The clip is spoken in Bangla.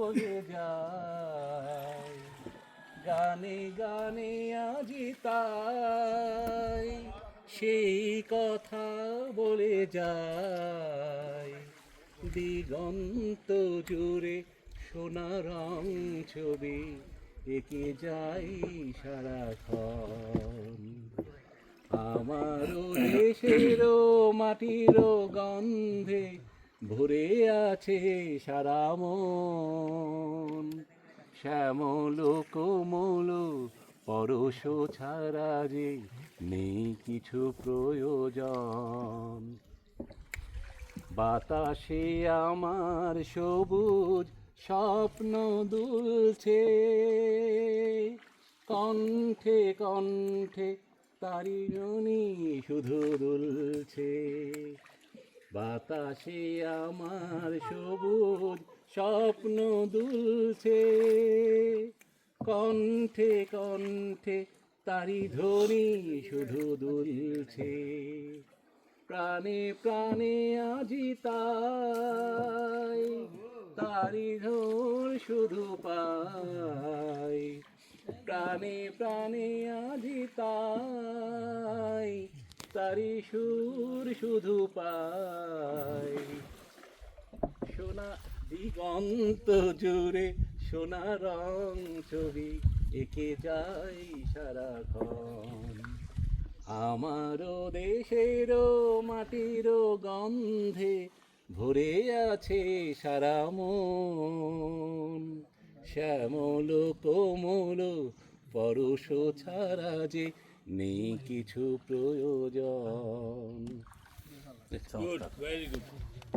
বয়ে যায়, গানে গানে আজি তাই সেই কথা বলে যায়। দিগন্ত জুড়ে সোনা রং ছবি এঁকে যাই সারাক্ষণ। আমারও দেশেরও মাটিরও গন্ধে ভরে আছে সারা মন। শ্যামল কোমল পরশ ছাড়া যে নেই কিছু প্রয়োজন। বাতাসে আমার সবুজ স্বপ্ন দুলছে, কণ্ঠে কণ্ঠে তারি ধ্বনি শুধু দুলছে। বাতাসে আমার সবুজ স্বপ্ন দুলছে, কণ্ঠে কণ্ঠে তারি ধ্বনি শুধু দুলছে। প্রাণে প্রাণে আজি তাই তারি ধর শুধু পাই। প্রাণে প্রাণে আজি তাই তারি সুর শুধু পাই। সোনা দিগন্ত জুড়ে সোনা রং ছবি এঁকে যাই সারাক্ষণ। আমারও দেশেরও মাটিরও গন্ধে ভরে আছে সারা মন। শ্যামল কোমল পরশ ছাড়া যে নেই কিছু প্রয়োজন। Good, very good.